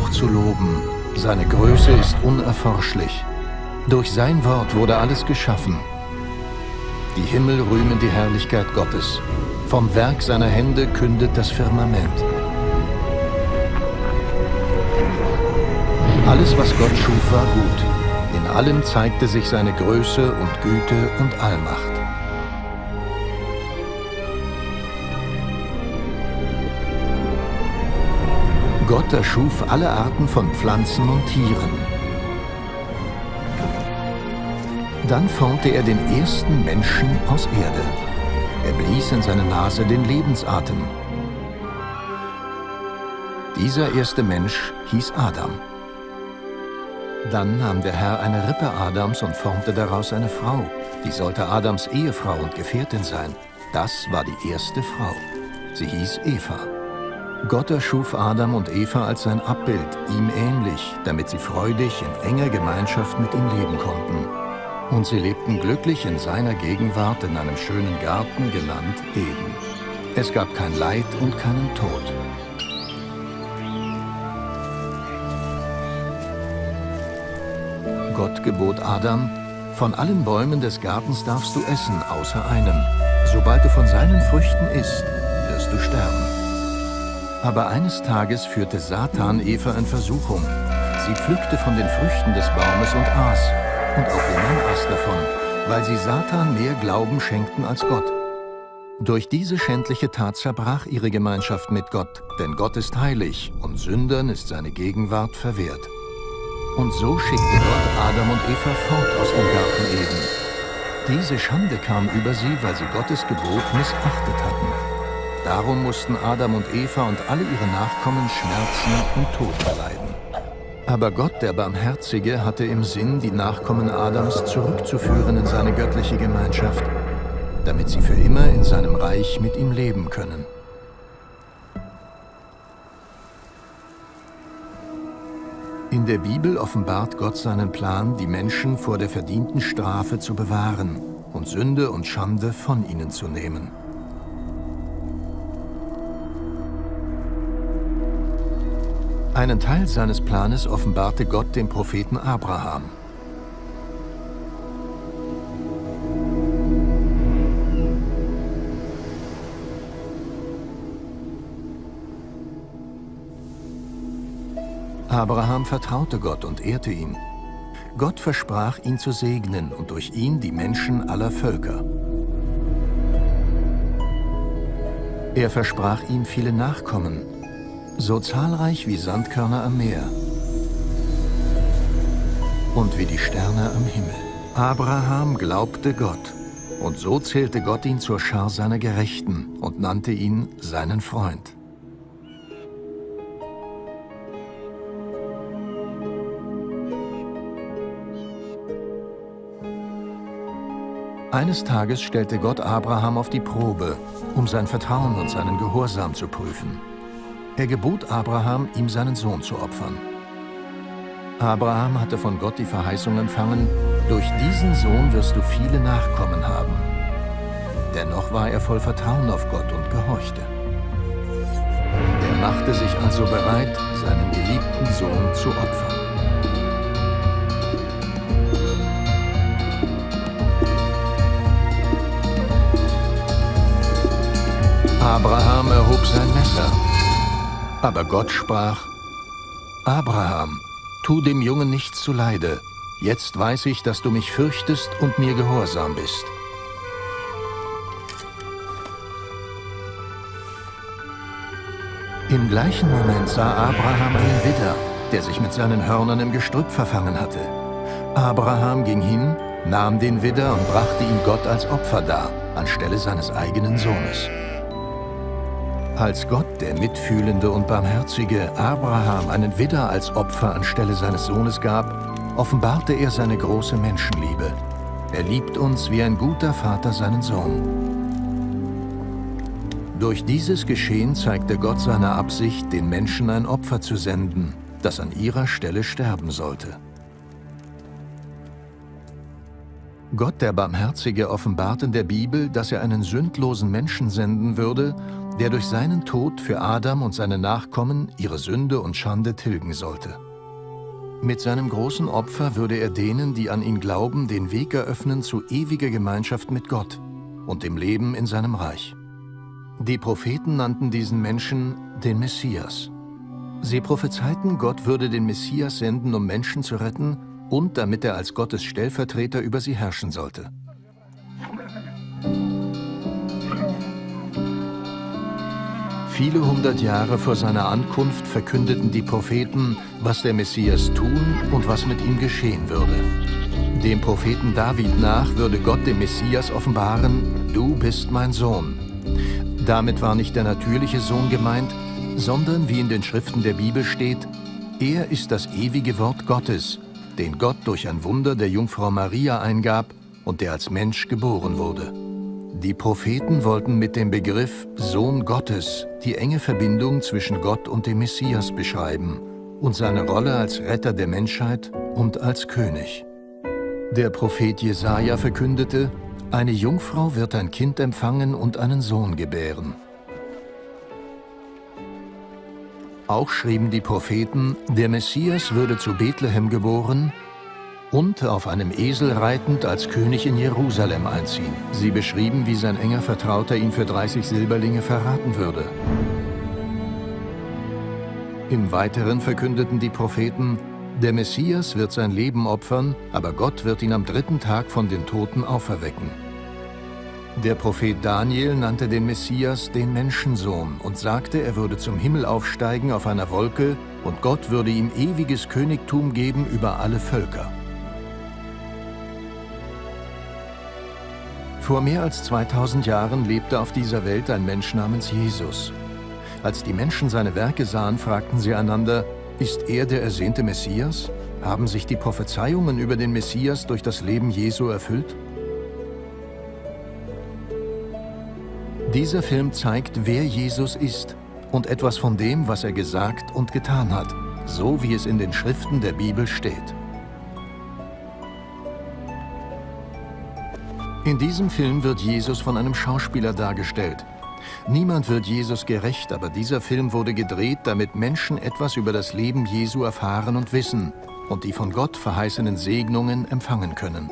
hoch zu loben. Seine Größe ist unerforschlich. Durch sein Wort wurde alles geschaffen. Die Himmel rühmen die Herrlichkeit Gottes. Vom Werk seiner Hände kündet das Firmament. Alles, was Gott schuf, war gut. In allem zeigte sich seine Größe und Güte und Allmacht. Gott erschuf alle Arten von Pflanzen und Tieren. Dann formte er den ersten Menschen aus Erde. Er blies in seine Nase den Lebensatem. Dieser erste Mensch hieß Adam. Dann nahm der Herr eine Rippe Adams und formte daraus eine Frau. Die sollte Adams Ehefrau und Gefährtin sein. Das war die erste Frau. Sie hieß Eva. Gott erschuf Adam und Eva als sein Abbild, ihm ähnlich, damit sie freudig in enger Gemeinschaft mit ihm leben konnten. Und sie lebten glücklich in seiner Gegenwart in einem schönen Garten, genannt Eden. Es gab kein Leid und keinen Tod. Gott gebot Adam: Von allen Bäumen des Gartens darfst du essen, außer einem. Sobald du von seinen Früchten isst, wirst du sterben. Aber eines Tages führte Satan Eva in Versuchung. Sie pflückte von den Früchten des Baumes und aß. Und auch der Mann aß davon, weil sie Satan mehr Glauben schenkten als Gott. Durch diese schändliche Tat zerbrach ihre Gemeinschaft mit Gott, denn Gott ist heilig und Sündern ist seine Gegenwart verwehrt. Und so schickte Gott Adam und Eva fort aus dem Garten Eden. Diese Schande kam über sie, weil sie Gottes Gebot missachtet hatten. Darum mussten Adam und Eva und alle ihre Nachkommen Schmerzen und Tod erleiden. Aber Gott, der Barmherzige, hatte im Sinn, die Nachkommen Adams zurückzuführen in seine göttliche Gemeinschaft, damit sie für immer in seinem Reich mit ihm leben können. In der Bibel offenbart Gott seinen Plan, die Menschen vor der verdienten Strafe zu bewahren und Sünde und Schande von ihnen zu nehmen. Einen Teil seines Planes offenbarte Gott dem Propheten Abraham. Abraham vertraute Gott und ehrte ihn. Gott versprach, ihn zu segnen und durch ihn die Menschen aller Völker. Er versprach ihm viele Nachkommen, so zahlreich wie Sandkörner am Meer und wie die Sterne am Himmel. Abraham glaubte Gott, und so zählte Gott ihn zur Schar seiner Gerechten und nannte ihn seinen Freund. Eines Tages stellte Gott Abraham auf die Probe, um sein Vertrauen und seinen Gehorsam zu prüfen. Er gebot Abraham, ihm seinen Sohn zu opfern. Abraham hatte von Gott die Verheißung empfangen: Durch diesen Sohn wirst du viele Nachkommen haben. Dennoch war er voll Vertrauen auf Gott und gehorchte. Er machte sich also bereit, seinen geliebten Sohn zu opfern. Abraham erhob sein Messer. Aber Gott sprach: Abraham, tu dem Jungen nichts zuleide. Jetzt weiß ich, dass du mich fürchtest und mir gehorsam bist. Im gleichen Moment sah Abraham einen Widder, der sich mit seinen Hörnern im Gestrüpp verfangen hatte. Abraham ging hin, nahm den Widder und brachte ihn Gott als Opfer dar, anstelle seines eigenen Sohnes. Als Gott, der Mitfühlende und Barmherzige, Abraham einen Widder als Opfer anstelle seines Sohnes gab, offenbarte er seine große Menschenliebe. Er liebt uns wie ein guter Vater seinen Sohn. Durch dieses Geschehen zeigte Gott seine Absicht, den Menschen ein Opfer zu senden, das an ihrer Stelle sterben sollte. Gott, der Barmherzige, offenbart in der Bibel, dass er einen sündlosen Menschen senden würde, der durch seinen Tod für Adam und seine Nachkommen ihre Sünde und Schande tilgen sollte. Mit seinem großen Opfer würde er denen, die an ihn glauben, den Weg eröffnen zu ewiger Gemeinschaft mit Gott und dem Leben in seinem Reich. Die Propheten nannten diesen Menschen den Messias. Sie prophezeiten, Gott würde den Messias senden, um Menschen zu retten und damit er als Gottes Stellvertreter über sie herrschen sollte. Viele hundert Jahre vor seiner Ankunft verkündeten die Propheten, was der Messias tun und was mit ihm geschehen würde. Dem Propheten David nach würde Gott dem Messias offenbaren: Du bist mein Sohn. Damit war nicht der natürliche Sohn gemeint, sondern, wie in den Schriften der Bibel steht, er ist das ewige Wort Gottes, den Gott durch ein Wunder der Jungfrau Maria eingab und der als Mensch geboren wurde. Die Propheten wollten mit dem Begriff Sohn Gottes die enge Verbindung zwischen Gott und dem Messias beschreiben und seine Rolle als Retter der Menschheit und als König. Der Prophet Jesaja verkündete: Eine Jungfrau wird ein Kind empfangen und einen Sohn gebären. Auch schrieben die Propheten, der Messias würde zu Bethlehem geboren und auf einem Esel reitend als König in Jerusalem einziehen. Sie beschrieben, wie sein enger Vertrauter ihn für 30 Silberlinge verraten würde. Im Weiteren verkündeten die Propheten, der Messias wird sein Leben opfern, aber Gott wird ihn am 3. Tag von den Toten auferwecken. Der Prophet Daniel nannte den Messias den Menschensohn und sagte, er würde zum Himmel aufsteigen auf einer Wolke und Gott würde ihm ewiges Königtum geben über alle Völker. Vor mehr als 2000 Jahren lebte auf dieser Welt ein Mensch namens Jesus. Als die Menschen seine Werke sahen, fragten sie einander: Ist er der ersehnte Messias? Haben sich die Prophezeiungen über den Messias durch das Leben Jesu erfüllt? Dieser Film zeigt, wer Jesus ist und etwas von dem, was er gesagt und getan hat, so wie es in den Schriften der Bibel steht. In diesem Film wird Jesus von einem Schauspieler dargestellt. Niemand wird Jesus gerecht, aber dieser Film wurde gedreht, damit Menschen etwas über das Leben Jesu erfahren und wissen und die von Gott verheißenen Segnungen empfangen können.